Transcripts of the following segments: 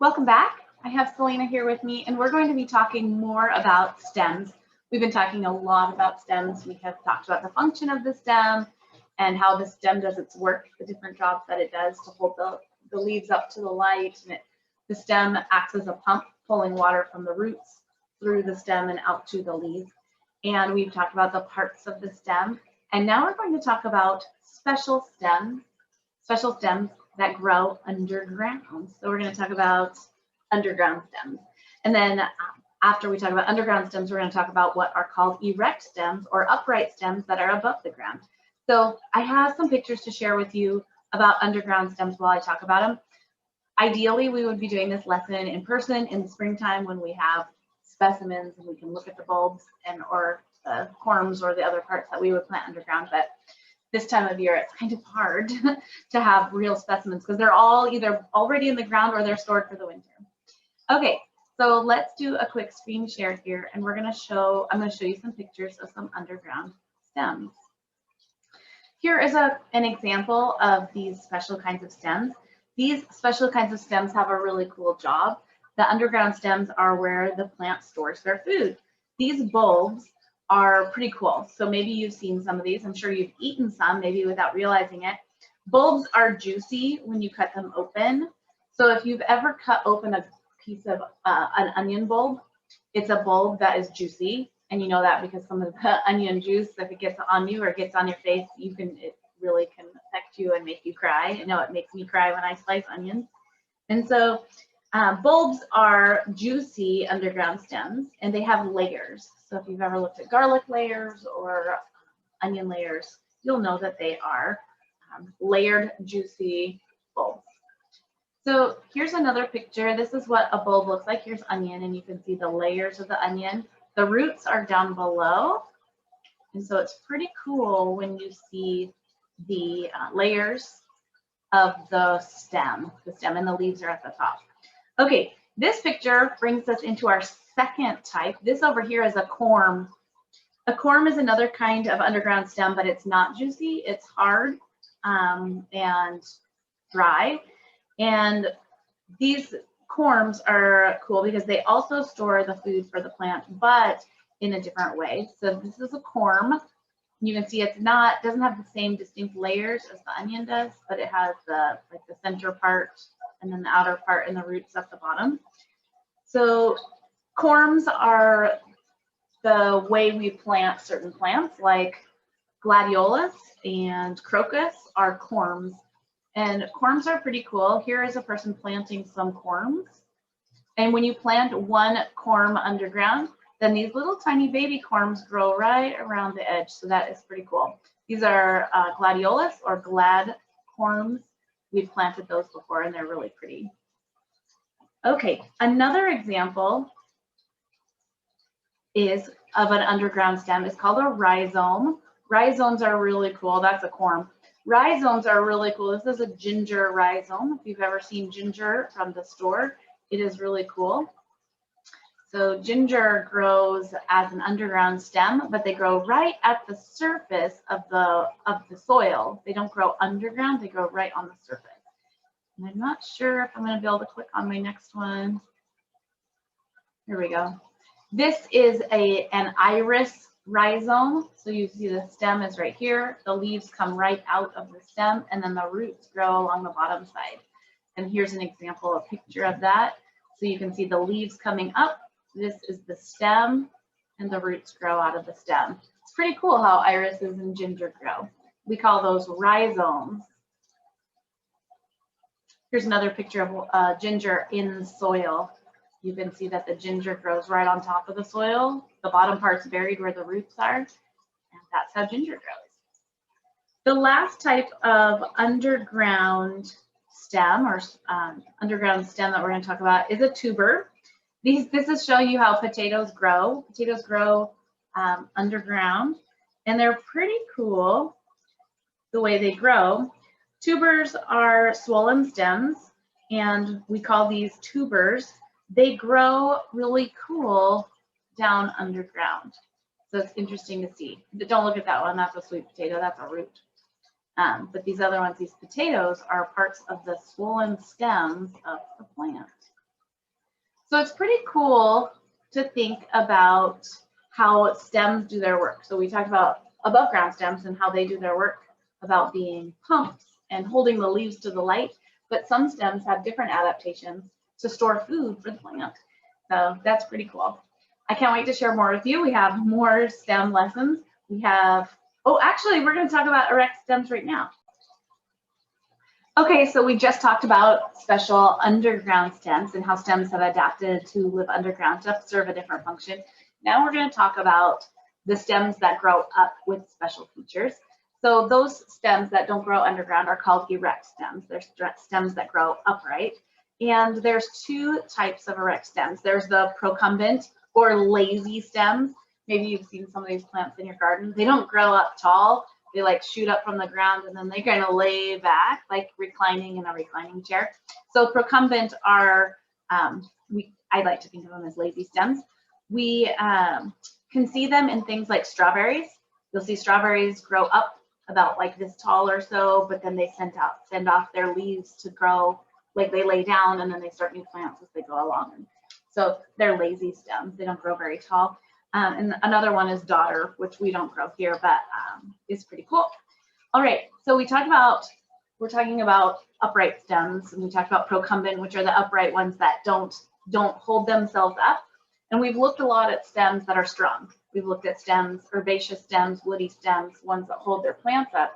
Welcome back. I have Selena here with me, and we're going to be talking more about stems. We've been talking a lot about stems. We have talked about the function of the stem and how the stem does its work, the different jobs that it does to hold the leaves up to the light. And the stem acts as a pump, pulling water from the roots through the stem and out to the leaf. And we've talked about the parts of the stem. And now we're going to talk about special stems that grow underground. So we're going to talk about underground stems. And then after we talk about underground stems, we're going to talk about what are called erect stems or upright stems that are above the ground. So I have some pictures to share with you about underground stems while I talk about them. Ideally, we would be doing this lesson in person in the springtime when we have specimens and we can look at the bulbs and or the corms or the other parts that we would plant underground. But this time of year, it's kind of hard to have real specimens because they're all either already in the ground or they're stored for the winter. Okay, so let's do a quick screen share here, and I'm going to show you some pictures of some underground stems. Here is an example of these special kinds of stems. These special kinds of stems have a really cool job. The underground stems are where the plant stores their food. These bulbs are pretty cool. So maybe you've seen some of these. I'm sure you've eaten some, maybe without realizing it. Bulbs are juicy when you cut them open. So if you've ever cut open a piece of an onion bulb, it's a bulb that is juicy. And you know that because some of the onion juice, if it gets on you or gets on your face, it really can affect you and make you cry. I know it makes me cry when I slice onions. And so bulbs are juicy underground stems, and they have layers. So if you've ever looked at garlic layers or onion layers, you'll know that they are layered, juicy bulbs. So here's another picture. This is what a bulb looks like. Here's onion, and you can see the layers of the onion. The roots are down below, and so it's pretty cool when you see the layers of the stem, and the leaves are at the top. Okay, this picture brings us into our second type. This over here is a corm. A corm is another kind of underground stem, but it's not juicy. It's hard and dry. And these corms are cool because they also store the food for the plant, but in a different way. So this is a corm. You can see doesn't have the same distinct layers as the onion does, but it has the center part and then the outer part and the roots at the bottom. So corms are the way we plant certain plants, like gladiolus and crocus are corms. And corms are pretty cool. Here is a person planting some corms. And when you plant one corm underground, then these little tiny baby corms grow right around the edge. So that is pretty cool. These are gladiolus or glad corms. We've planted those before and they're really pretty. Okay, another example is of an underground stem. It's called a rhizome. Rhizomes are really cool. That's a corm. Rhizomes are really cool. This is a ginger rhizome. If you've ever seen ginger from the store, it is really cool. So ginger grows as an underground stem, but they grow right at the surface of the soil. They don't grow underground, they grow right on the surface. And I'm not sure if I'm going to be able to click on my next one. Here we go. This is an iris rhizome. So you see the stem is right here. The leaves come right out of the stem, and then the roots grow along the bottom side. And here's an example, a picture of that. So you can see the leaves coming up. This is the stem, and the roots grow out of the stem. It's pretty cool how irises and ginger grow. We call those rhizomes. Here's another picture of ginger in soil. You can see that the ginger grows right on top of the soil. The bottom part's buried where the roots are, and that's how ginger grows. The last type of underground stem or underground stem that we're going to talk about is a tuber. This is showing you how potatoes grow. Potatoes grow underground, and they're pretty cool the way they grow. Tubers are swollen stems, and we call these tubers. They grow really cool down underground. So it's interesting to see. But don't look at that one. That's a sweet potato. That's a root. But these other ones, these potatoes, are parts of the swollen stems of the plant. So it's pretty cool to think about how stems do their work. So we talked about above ground stems and how they do their work about being pumps and holding the leaves to the light, but some stems have different adaptations to store food for the plant. So that's pretty cool. I can't wait to share more with you. We have more stem lessons. We have, oh, actually, we're going to talk about erect stems right now. Okay, so we just talked about special underground stems and how stems have adapted to live underground to serve a different function. Now we're going to talk about the stems that grow up with special features. So those stems that don't grow underground are called erect stems. They're stems that grow upright. And there's two types of erect stems. There's the procumbent or lazy stems. Maybe you've seen some of these plants in your garden. They don't grow up tall. They like shoot up from the ground and then they kind of lay back, like reclining in a reclining chair. So procumbent are, I like to think of them as lazy stems. We can see them in things like strawberries. You'll see strawberries grow up about like this tall or so, but then they send off their leaves to grow, like they lay down and then they start new plants as they go along. And so they're lazy stems. They don't grow very tall. And another one is dodder, which we don't grow here, but is pretty cool. All right, so we're talking about upright stems, and we talked about procumbent, which are the upright ones that don't hold themselves up. And we've looked a lot at stems that are strong. We've looked at stems, herbaceous stems, woody stems, ones that hold their plants up.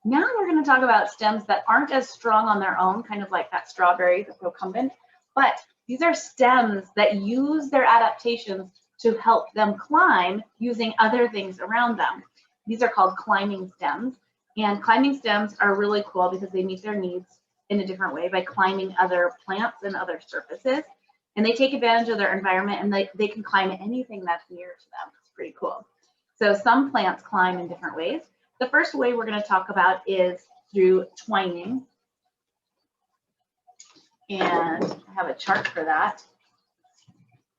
Now we're going to talk about stems that aren't as strong on their own, kind of like that strawberry, the procumbent, but these are stems that use their adaptations to help them climb using other things around them. These are called climbing stems. And climbing stems are really cool because they meet their needs in a different way by climbing other plants and other surfaces. And they take advantage of their environment and they can climb anything that's near to them. It's pretty cool. So some plants climb in different ways. The first way we're going to talk about is through twining. And I have a chart for that.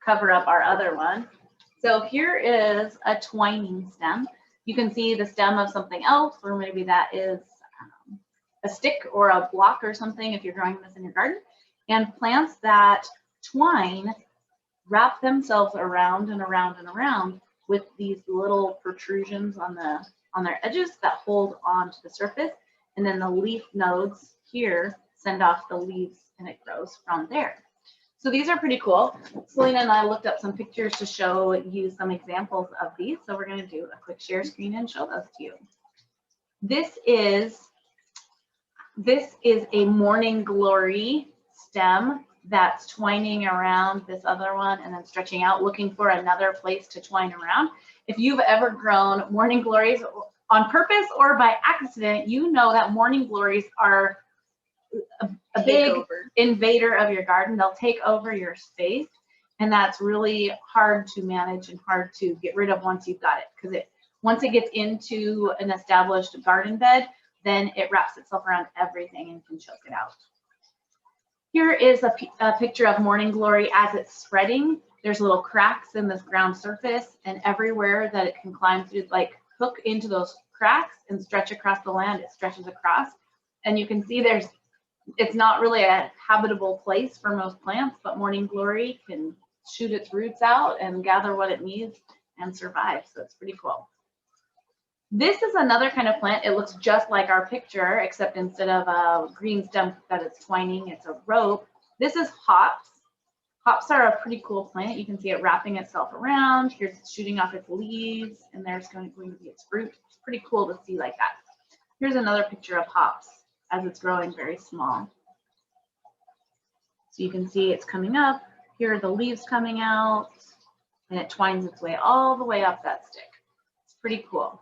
Cover up our other one. So here is a twining stem. You can see the stem of something else, or maybe that is a stick or a block or something if you're growing this in your garden. And plants that twine wrap themselves around and around and around with these little protrusions on their edges that hold on to the surface. And then the leaf nodes here send off the leaves and it grows from there. So these are pretty cool. Selena and I looked up some pictures to show you some examples of these. So we're going to do a quick share screen and show those to you. This is a morning glory stem that's twining around this other one and then stretching out, looking for another place to twine around. If you've ever grown morning glories on purpose or by accident, you know that morning glories are a big invader of your garden. They'll take over your space, and that's really hard to manage and hard to get rid of once you've got it, because once it gets into an established garden bed, then it wraps itself around everything and can choke it out. Here is a picture of morning glory as it's spreading. There's little cracks in this ground surface, and everywhere that it can climb through, like hook into those cracks and stretch across the land, it stretches across. And you can see it's not really a habitable place for most plants, but morning glory can shoot its roots out and gather what it needs and survive. So it's pretty cool. This is another kind of plant. It looks just like our picture, except instead of a green stem that it's twining, it's a rope. This is hops. Hops are a pretty cool plant. You can see it wrapping itself around. Here's it shooting off its leaves, and there's going to be its fruit. It's pretty cool to see like that. Here's another picture of hops as it's growing very small. So you can see it's coming up. Here are the leaves coming out, and it twines its way all the way up that stick. It's pretty cool.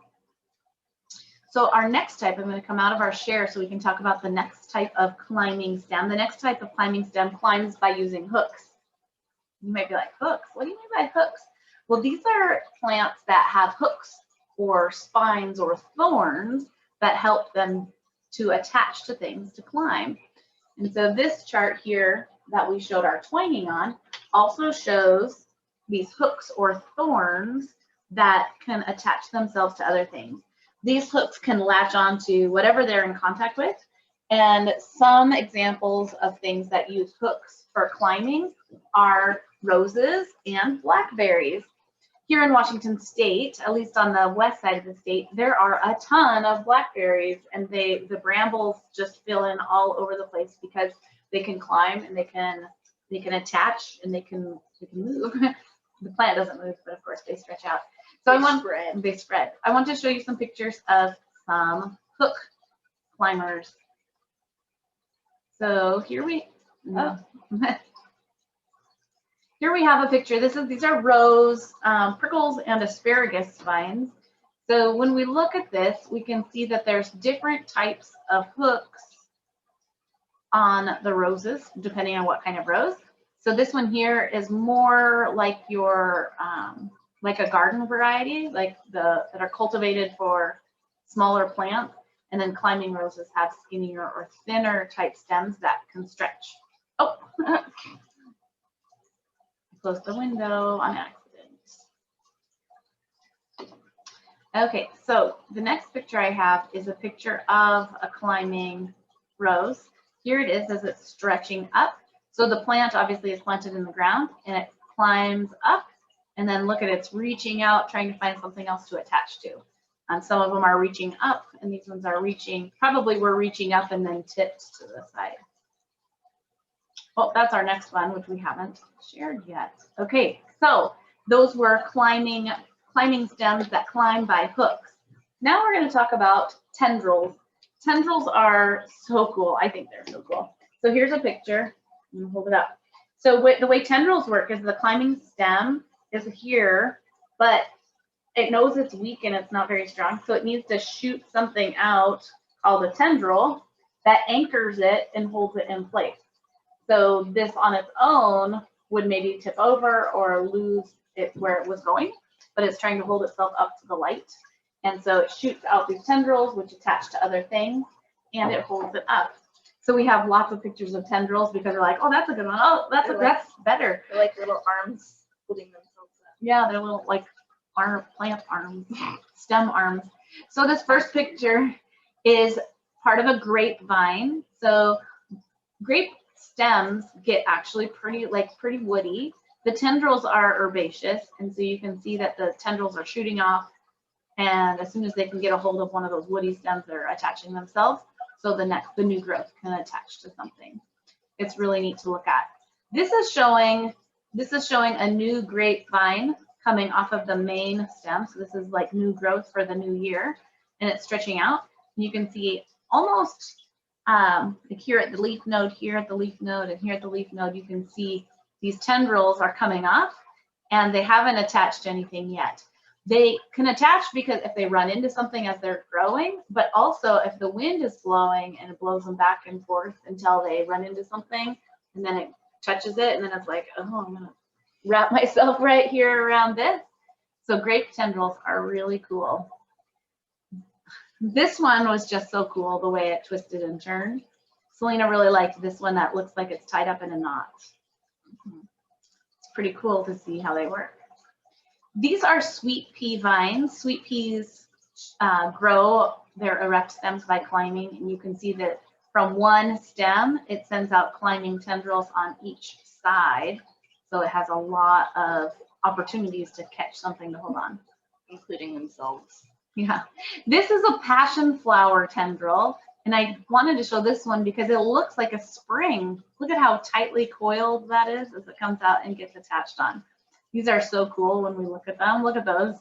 So our next type, I'm going to come out of our share so we can talk about the next type of climbing stem. The next type of climbing stem climbs by using hooks. You might be like, hooks? What do you mean by hooks? Well, these are plants that have hooks or spines or thorns that help them to attach to things to climb. And so this chart here that we showed our twining on also shows these hooks or thorns that can attach themselves to other things. These hooks can latch onto whatever they're in contact with. And some examples of things that use hooks for climbing are roses, and blackberries. Here in Washington State, at least on the west side of the state, there are a ton of blackberries, and the brambles just fill in all over the place because they can climb and they can attach and they can move. The plant doesn't move, but of course they stretch out. So they spread. I want to show you some pictures of some hook climbers. So here we here we have a picture. These are rose, prickles, and asparagus vines. So when we look at this, we can see that there's different types of hooks on the roses, depending on what kind of rose. So this one here is more like your like a garden variety, like that are cultivated for smaller plants. And then climbing roses have skinnier or thinner type stems that can stretch. Oh, close the window on accident. Okay, so the next picture I have is a picture of a climbing rose. Here it is as it's stretching up. So the plant obviously is planted in the ground and it climbs up, and then look at it's reaching out, trying to find something else to attach to. And some of them are reaching up, and these ones are reaching, probably were reaching up and then tipped to the side. Well, that's our next one, which we haven't shared yet. Okay, so those were climbing stems that climb by hooks. Now we're going to talk about tendrils. Tendrils are so cool. I think they're so cool. So here's a picture. I'm going to hold it up. So the way tendrils work is the climbing stem is here, but it knows it's weak and it's not very strong, so it needs to shoot something out called a tendril that anchors it and holds it in place. So this on its own would maybe tip over or lose it where it was going, but it's trying to hold itself up to the light. And so it shoots out these tendrils, which attach to other things, and it holds it up. So we have lots of pictures of tendrils because they're like, oh, that's a good one. Oh, that's better. They're like little arms holding themselves up. Yeah, they're little like plant arms, stem arms. So this first picture is part of a grapevine. So grape stems get actually pretty woody. The tendrils are herbaceous, and so you can see that the tendrils are shooting off, and as soon as they can get a hold of one of those woody stems, they're attaching themselves, so the new growth can attach to something. It's really neat to look at. This is showing a new grapevine coming off of the main stem. So this is like new growth for the new year, and it's stretching out. You can see almost like here at the leaf node, here at the leaf node, and here at the leaf node, you can see these tendrils are coming off, and they haven't attached to anything yet. They can attach because if they run into something as they're growing, but also if the wind is blowing and it blows them back and forth until they run into something, and then it touches it, and then it's like, oh, I'm gonna wrap myself right here around this. So grape tendrils are really cool. This one was just so cool, the way it twisted and turned. Selena really liked this one that looks like it's tied up in a knot. It's pretty cool to see how they work. These are sweet pea vines. Sweet peas grow their erect stems by climbing, and you can see that from one stem, it sends out climbing tendrils on each side. So it has a lot of opportunities to catch something to hold on, including themselves. Yeah, this is a passion flower tendril, and I wanted to show this one because it looks like a spring. Look at how tightly coiled that is as it comes out and gets attached on. These are so cool when we look at them. Look at those.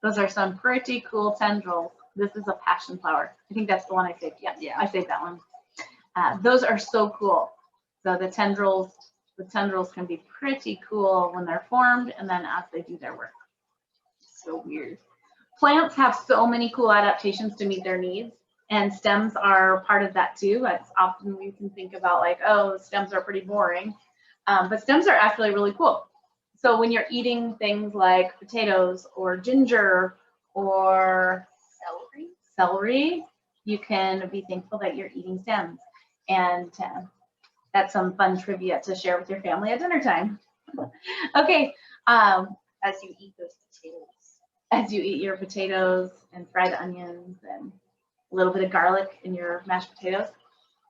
Those are some pretty cool tendrils. This is a passion flower. I think that's the one I saved. Yeah, I saved that one. Those are so cool. So the tendrils can be pretty cool when they're formed and then as they do their work. So weird. Plants have so many cool adaptations to meet their needs, and stems are part of that too. It's often we can think about like, oh, stems are pretty boring, but stems are actually really cool. So when you're eating things like potatoes or ginger or celery, you can be thankful that you're eating stems. And that's some fun trivia to share with your family at dinner time. Okay, as you eat those potatoes. As you eat your potatoes and fried onions and a little bit of garlic in your mashed potatoes.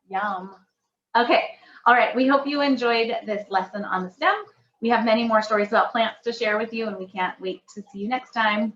Yum. Okay, all right, we hope you enjoyed this lesson on the stem. We have many more stories about plants to share with you, and we can't wait to see you next time.